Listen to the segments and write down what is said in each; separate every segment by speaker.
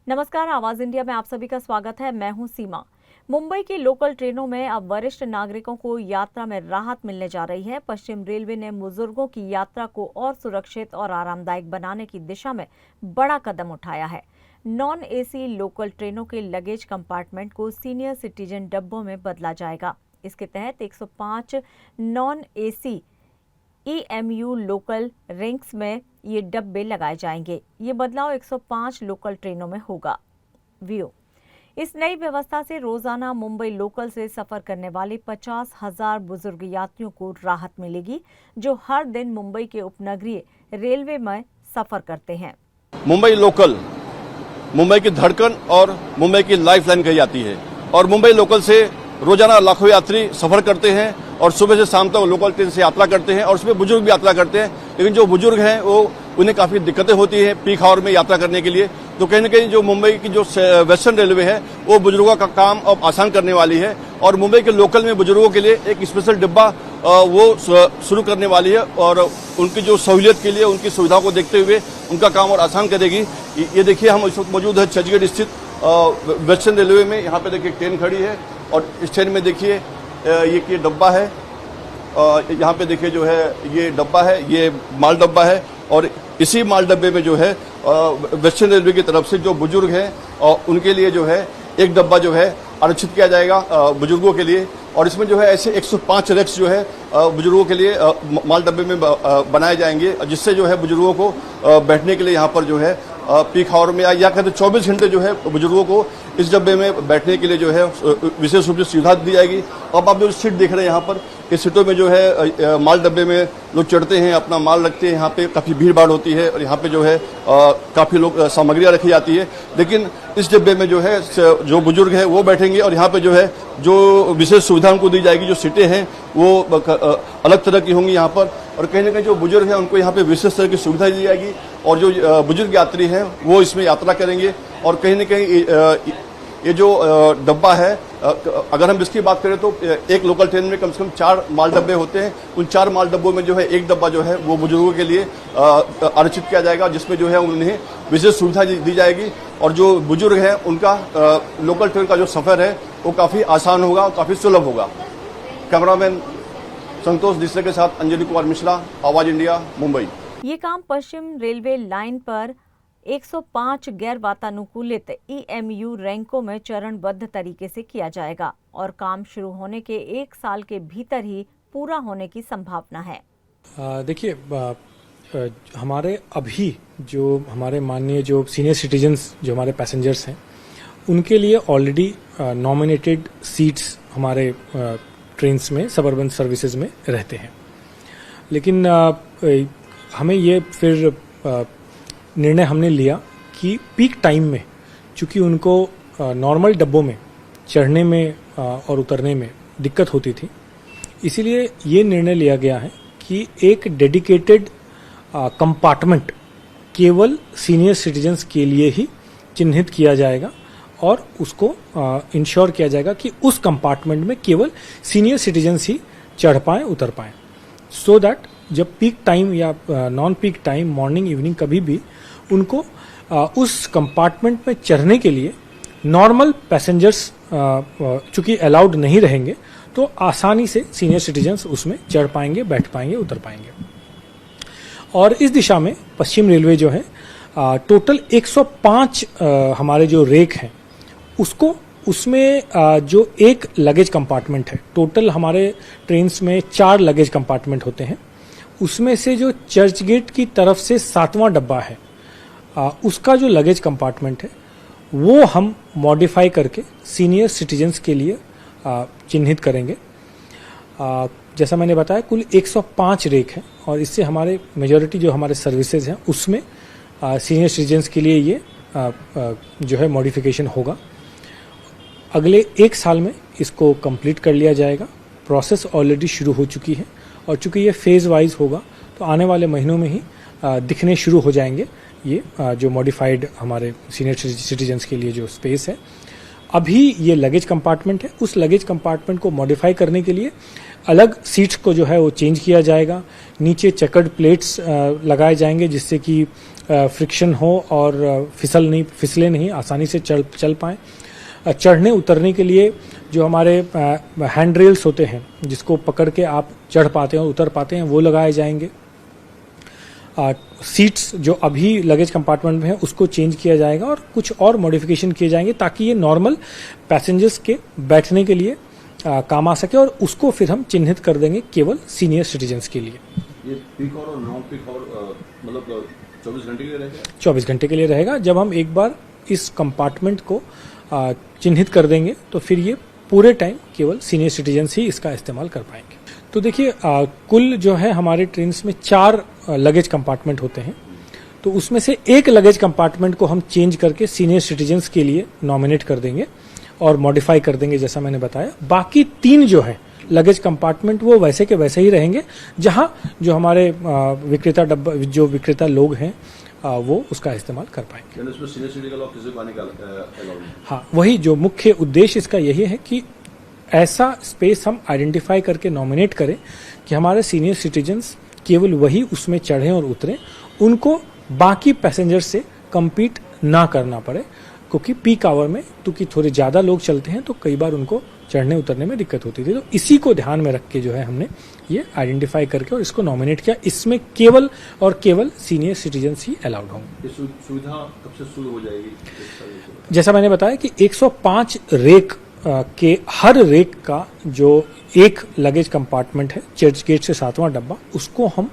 Speaker 1: नमस्कार, आवाज इंडिया में आप सभी का स्वागत है। मैं हूं सीमा। मुंबई की लोकल ट्रेनों में अब वरिष्ठ नागरिकों को यात्रा में राहत मिलने जा रही है। पश्चिम रेलवे ने बुजुर्गों की यात्रा को और सुरक्षित और आरामदायक बनाने की दिशा में बड़ा कदम उठाया है। नॉन एसी लोकल ट्रेनों के लगेज कंपार्टमेंट को सीनियर सिटीजन डब्बों में बदला जाएगा। इसके तहत 105 non AC EMU local ranks में ये डब्बे लगाए जाएंगे। ये बदलाव 105 लोकल ट्रेनों में होगा। व्यू इस नई व्यवस्था से रोजाना मुंबई लोकल से सफर करने वाले 50,000 बुजुर्ग यात्रियों को राहत मिलेगी, जो हर दिन मुंबई के उपनगरीय रेलवे में सफर करते हैं।
Speaker 2: मुंबई लोकल मुंबई की धड़कन और मुंबई की लाइफलाइन कही जाती है और मुंबई लोकल से रोजाना लाखों यात्री सफर करते हैं और सुबह से शाम तक लोकल ट्रेन से यात्रा करते हैं और उसमें बुजुर्ग भी यात्रा करते हैं। लेकिन जो बुजुर्ग हैं वो उन्हें काफी दिक्कतें होती हैं पीक आवर में यात्रा करने के लिए। तो कहीं न कहीं जो मुंबई की जो वेस्टर्न रेलवे है वो बुजुर्गों का काम अब आसान करने वाली है और मुंबई के लोकल में बुजुर्गों के लिए एक स्पेशल डिब्बा वो शुरू करने वाली है और उनकी जो सहूलियत के लिए उनकी सुविधाओं को देखते हुए उनका काम और आसान करेगी। ये देखिए, हम इस वक्त मौजूद है चर्चगेट स्थित वेस्टर्न रेलवे में। यहाँ पे देखिए ट्रेन खड़ी है और इस ट्रेन में देखिए ये डब्बा है। यहाँ पे देखिए जो है ये डब्बा है, ये माल डब्बा है और इसी माल डब्बे में जो है वेस्टर्न रेलवे की तरफ से जो बुजुर्ग हैं और उनके लिए जो है एक डब्बा जो है आरक्षित किया जाएगा बुजुर्गों के लिए। और इसमें जो है ऐसे 105 रैक्स जो है बुजुर्गों के लिए माल डब्बे में बनाए जाएंगे, जिससे जो है बुजुर्गों को बैठने के लिए यहाँ पर जो है पीक आवर में या कहते 24 घंटे जो है बुजुर्गों को इस डब्बे में बैठने के लिए जो है विशेष रूप से सुविधा दी जाएगी। अब आप जो सीट देख रहे हैं यहाँ पर, इस सीटों में जो है माल डब्बे में लोग चढ़ते हैं, अपना माल रखते हैं। यहाँ पे काफी भीड़ भाड़ होती है और यहाँ पे जो है काफी लोग सामग्रियां रखी जाती है। लेकिन इस डब्बे में जो है जो बुजुर्ग है वो बैठेंगे और यहाँ पे जो है जो विशेष सुविधा उनको दी जाएगी। जो सीटें हैं वो अलग तरह की होंगी यहाँ पर और कहीं ना कहीं जो बुजुर्ग हैं उनको यहाँ पे विशेष तरह की सुविधा दी जाएगी और जो बुजुर्ग यात्री हैं वो इसमें यात्रा करेंगे। और कहीं ना कहीं ये जो डब्बा है, अगर हम इसकी बात करें तो एक लोकल ट्रेन में कम से कम 4 माल डब्बे होते हैं। उन 4 माल डब्बों में जो है एक डब्बा जो है वो बुजुर्गों के लिए आरक्षित किया जाएगा, जिसमें जो है उन्हें विशेष सुविधा दी जाएगी और जो बुजुर्ग हैं उनका लोकल ट्रेन का जो सफर है वो काफी आसान होगा और काफी सुलभ होगा। कैमरामैन संतोष दिसरे के साथ अंजलि कुमार मिश्रा, आवाज इंडिया, मुंबई।
Speaker 1: ये काम पश्चिम रेलवे लाइन पर 105 गैर वातानुकूलित EMU रैंकों में चरणबद्ध तरीके से किया जाएगा और काम शुरू होने के 1 साल के भीतर ही पूरा होने की संभावना है।
Speaker 3: देखिए, हमारे अभी जो हमारे माननीय जो सीनियर सिटीजन्स जो हमारे पैसेंजर्स हैं उनके लिए ऑलरेडी नॉमिनेटेड सीट्स हमारे ट्रेन्स में सबअर्बन सर्विसेज में रहते हैं। लेकिन हमें ये फिर निर्णय हमने लिया कि पीक टाइम में चूंकि उनको नॉर्मल डब्बों में चढ़ने में और उतरने में दिक्कत होती थी, इसीलिए ये निर्णय लिया गया है कि एक डेडिकेटेड कंपार्टमेंट केवल सीनियर सिटीजन्स के लिए ही चिन्हित किया जाएगा और उसको इंश्योर किया जाएगा कि उस कंपार्टमेंट में केवल सीनियर सिटीजन्स ही चढ़ पाएं, उतर पाएं, सो दैट जब पीक टाइम या non peak time, morning evening कभी भी उनको उस कंपार्टमेंट में चढ़ने के लिए नॉर्मल पैसेंजर्स चूंकि अलाउड नहीं रहेंगे तो आसानी से सीनियर सिटीजन्स उसमें चढ़ पाएंगे, बैठ पाएंगे, उतर पाएंगे। और इस दिशा में पश्चिम रेलवे जो है टोटल 105 हमारे जो रेक हैं उसमें जो एक लगेज कंपार्टमेंट है, टोटल हमारे ट्रेन्स में 4 लगेज कंपार्टमेंट होते हैं, उसमें से जो चर्चगेट की तरफ से 7वां डब्बा है उसका जो लगेज कंपार्टमेंट है वो हम मॉडिफाई करके सीनियर सिटीजन्स के लिए चिन्हित करेंगे। जैसा मैंने बताया कुल 105 रेक हैं और इससे हमारे मेजॉरिटी जो हमारे सर्विसेज हैं उसमें सीनियर सिटीजन्स के लिए ये जो है मॉडिफिकेशन होगा। अगले 1 साल में इसको कंप्लीट कर लिया जाएगा। प्रोसेस ऑलरेडी शुरू हो चुकी है और चूंकि ये फेज वाइज होगा तो आने वाले महीनों में ही दिखने शुरू हो जाएंगे ये जो मॉडिफाइड हमारे सीनियर सिटीजन्स के लिए जो स्पेस है। अभी ये लगेज कंपार्टमेंट है, उस लगेज कंपार्टमेंट को मॉडिफाई करने के लिए अलग सीट्स को जो है वो चेंज किया जाएगा। नीचे चेकर्ड प्लेट्स लगाए जाएंगे जिससे कि फ्रिक्शन हो और फिसले नहीं, आसानी से चल पाएं। चढ़ने उतरने के लिए जो हमारे हैंड रेल्स होते हैं जिसको पकड़ के आप चढ़ पाते हैं और उतर पाते हैं वो लगाए जाएंगे। सीट्स जो अभी लगेज कंपार्टमेंट में है उसको चेंज किया जाएगा और कुछ और मॉडिफिकेशन किए जाएंगे ताकि ये नॉर्मल पैसेंजर्स के बैठने के लिए काम आ सके और उसको फिर हम चिन्हित कर देंगे केवल सीनियर सिटीजन्स के लिए।
Speaker 2: ये पीक और नॉन पीक और मतलब 24 घंटे के लिए रहेगा? 24
Speaker 3: घंटे के लिए रहेगा। जब हम एक बार इस कंपार्टमेंट को चिन्हित कर देंगे तो फिर ये पूरे टाइम केवल सीनियर सिटीजन्स ही इसका इस्तेमाल कर पाएंगे। तो देखिए कुल जो है हमारे ट्रेन में 4 लगेज कंपार्टमेंट होते हैं, तो उसमें से एक लगेज कंपार्टमेंट को हम चेंज करके सीनियर सिटीजन्स के लिए नॉमिनेट कर देंगे और मॉडिफाई कर देंगे जैसा मैंने बताया। बाकी 3 जो है लगेज कंपार्टमेंट वो वैसे के वैसे ही रहेंगे, जहां जो हमारे विक्रेता लोग हैं वो उसका इस्तेमाल कर पाएंगे।
Speaker 2: इसमें सीनियर सिटीजन का लोग किसी को आने का अलाउ नहीं?
Speaker 3: हाँ, वही जो मुख्य उद्देश्य इसका यही है कि ऐसा स्पेस हम आइडेंटिफाई करके नॉमिनेट करें कि हमारे सीनियर सिटीजन्स केवल वही उसमें चढ़ें और उतरें, उनको बाकी पैसेंजर से कम्पीट ना करना पड़े, क्योंकि पीक आवर में क्योंकि थोड़े ज्यादा लोग चलते हैं तो कई बार उनको चढ़ने उतरने में दिक्कत होती थी। तो इसी को ध्यान में रख के जो है हमने ये आइडेंटिफाई करके और इसको नॉमिनेट किया। इसमें केवल और केवल सीनियर सिटीजन्स ही अलाउड होंगे।
Speaker 2: सुविधा कब से शुरू हो जाएगी?
Speaker 3: जैसा मैंने बताया कि 105 रेक के हर रेक का जो एक लगेज कंपार्टमेंट है चर्च गेट से 7वां डब्बा, उसको हम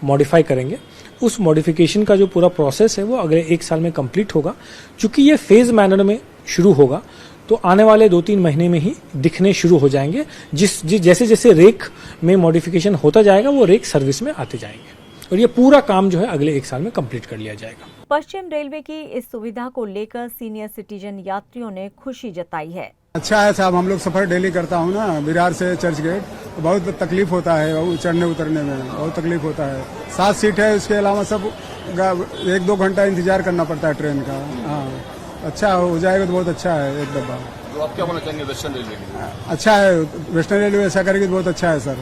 Speaker 3: मॉडिफाई करेंगे। उस मॉडिफिकेशन का जो पूरा प्रोसेस है वो अगले 1 साल में कंप्लीट होगा। चूंकि ये फेज मैनर में शुरू होगा तो आने वाले 2-3 महीने में ही दिखने शुरू हो जाएंगे। जैसे जैसे रेक में मॉडिफिकेशन होता जाएगा वो रेक सर्विस में आते जाएंगे और ये पूरा काम जो है अगले 1 साल में कंप्लीट कर लिया जाएगा।
Speaker 1: पश्चिम रेलवे की इस सुविधा को लेकर सीनियर सिटीजन यात्रियों ने खुशी जताई है।
Speaker 4: अच्छा है साहब, हम लोग सफर डेली करता हूँ ना विरार से चर्च गेट, तो बहुत तकलीफ होता है चढ़ने उतरने में, बहुत तकलीफ होता है। 7 सीट है, उसके अलावा सब 1-2 घंटा इंतजार करना पड़ता है ट्रेन का। हाँ, अच्छा हो जाएगा तो बहुत अच्छा है एक डब्बा।
Speaker 2: तो आप क्या बोलना चाहेंगे वेस्टर्न रेलवे के लिए?
Speaker 4: अच्छा है, वेस्टर्न रेलवे ऐसा करेगी तो बहुत अच्छा है सर,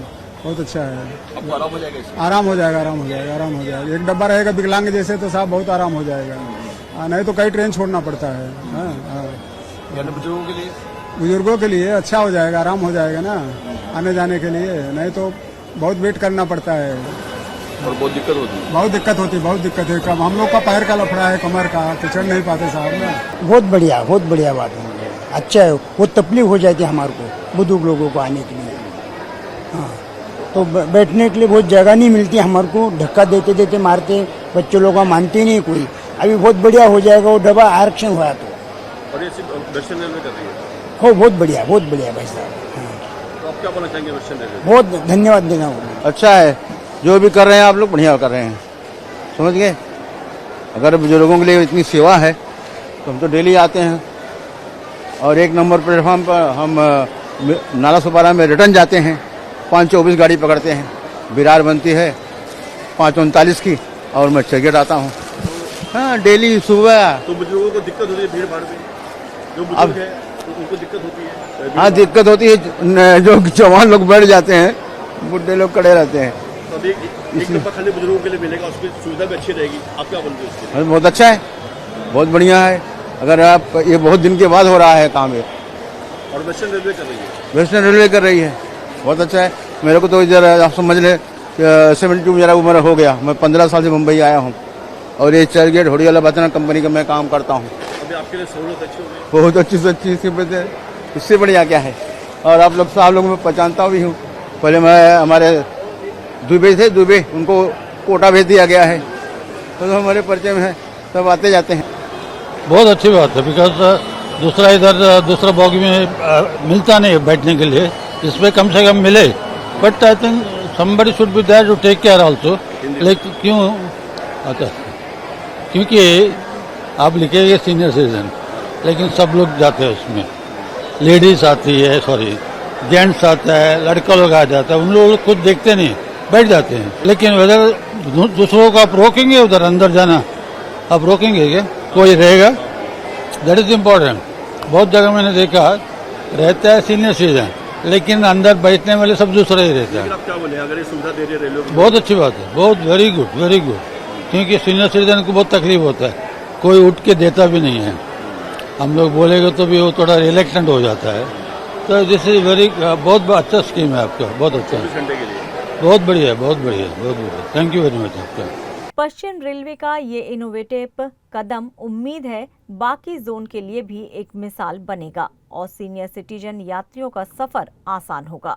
Speaker 4: बहुत अच्छा है।
Speaker 2: आपको आराम हो जाएगा इसमें?
Speaker 4: आराम हो जाएगा, आराम हो जाएगा, आराम हो जाएगा। एक डब्बा रहेगा विकलांग जैसे तो साहब बहुत आराम हो जाएगा, नहीं तो कई ट्रेन छोड़ना पड़ता है।
Speaker 2: यानी बुजुर्गों के लिए?
Speaker 4: बुजुर्गों के लिए अच्छा हो जाएगा, आराम हो जाएगा ना आने जाने के लिए, नहीं तो बहुत वेट करना पड़ता है
Speaker 2: और बहुत दिक्कत होती है।
Speaker 4: बहुत दिक्कत है। कम हम लोग का पैर का लफड़ा है, कमर का, तो चढ़ नहीं पाते साहब ना।
Speaker 5: बहुत बढ़िया बात है, अच्छा है। वो तकलीफ हो जाती है हमारे को बुजुर्ग लोगों को आने के लिए। हाँ, तो बैठने के लिए बहुत जगह नहीं मिलती हमारे को, धक्का देते मारते, बच्चों लोग मानते नहीं कोई। अभी बहुत बढ़िया हो जाएगा वो डब्बा आरक्षण हुआ तो।
Speaker 2: और ये सिर्फ वेस्टर्न रेलवे कर रही है?
Speaker 5: हो बहुत बढ़िया भाई साहब। हाँ,
Speaker 2: तो आप क्या बोलना चाहेंगे वेस्टर्न रेलवे?
Speaker 5: बहुत धन्यवाद देना होगा।
Speaker 6: अच्छा है, जो भी कर रहे हैं आप लोग बढ़िया कर रहे हैं, समझ गए। अगर बुजुर्गों के लिए इतनी सेवा है तो हम तो डेली आते हैं और 1 नंबर प्लेटफॉर्म पर हम नाला सुपारा में रिटर्न जाते हैं। 5:24 गाड़ी पकड़ते हैं, विरार बनती है 5:39 की और मैं चर्चगेट आता हूँ। हाँ, डेली सुबह।
Speaker 2: तो बुजुर्गों को दिक्कत होती है भीड़ भाड़ में? जो बुजुर्ग है तो उनको दिक्कत होती है?
Speaker 6: हाँ, दिक्कत होती है। जो जवान लोग बैठ जाते हैं, बुढ़े लोग खड़े रहते हैं।
Speaker 2: तो अभी एक डब्बा खाली बुजुर्गों के लिए मिलेगा, उसकी सुविधा भी अच्छी रहेगी। आप क्या बोलते हैं उसके लिए?
Speaker 6: बहुत अच्छा है, बहुत बढ़िया है। अगर आप ये बहुत दिन के बाद हो रहा है काम ये।
Speaker 2: और वेस्टर्न रेलवे कर रही है?
Speaker 6: वेस्टर्न रेलवे कर रही है, बहुत अच्छा है। मेरे को तो इधर आप समझ लें 72 मेरा उम्र हो गया, मैं 15 साल से मुंबई आया हूँ और ये चर्चगेट होडियाला बतना कंपनी का मैं काम करता हूँ।
Speaker 2: अभी आपके लिए सहूलत अच्छी होगी?
Speaker 6: बहुत अच्छी से अच्छी, इससे बढ़िया क्या है। और आप लोग मैं पहचानता भी हूँ। पहले मैं हमारे दुबे थे, उनको कोटा भेज दिया गया है, तो हमारे परिचय में है, सब आते जाते हैं।
Speaker 7: बहुत अच्छी बात है, बिकॉज दूसरा बॉगी में मिलता नहीं है बैठने के लिए, इसमें कम से कम मिले। But I think somebody should be there to take care also. लेकिन क्यों आता? क्योंकि आप लिखेंगे सीनियर सिटीजन, लेकिन सब लोग जाते हैं उसमें। लेडीज आती है, सॉरी जेंट्स आता है, लड़का लोग आ जाता है, उन लोग खुद देखते नहीं, बैठ जाते हैं। लेकिन उधर दूसरों को आप रोकेंगे उधर अंदर जाना, आप रोकेंगे क्या? कोई रहेगा? That is important. बहुत जगह मैंने देखा रहता है सीनियर सिटीजन, लेकिन अंदर बैठने वाले सब दूसरे ही रहते हैं।
Speaker 2: आप क्या बोले, अगर ये सुविधा दे रही है रेलवे?
Speaker 7: बहुत अच्छी बात है, बहुत वेरी गुड, वेरी गुड। क्योंकि सीनियर सिटीजन को बहुत तकलीफ होता है, कोई उठ के देता भी नहीं है। हम लोग बोलेंगे तो भी वो थोड़ा रिलेक्टेंट हो जाता है। तो दिस इज वेरी बहुत अच्छा स्कीम है आपका, बहुत अच्छा है, बहुत बढ़िया, बहुत बढ़िया, बहुत बढ़िया। थैंक यू वेरी मच आपका।
Speaker 1: पश्चिम रेलवे का ये इनोवेटिव कदम उम्मीद है बाकी जोन के लिए भी एक मिसाल बनेगा और सीनियर सिटीजन यात्रियों का सफर आसान होगा।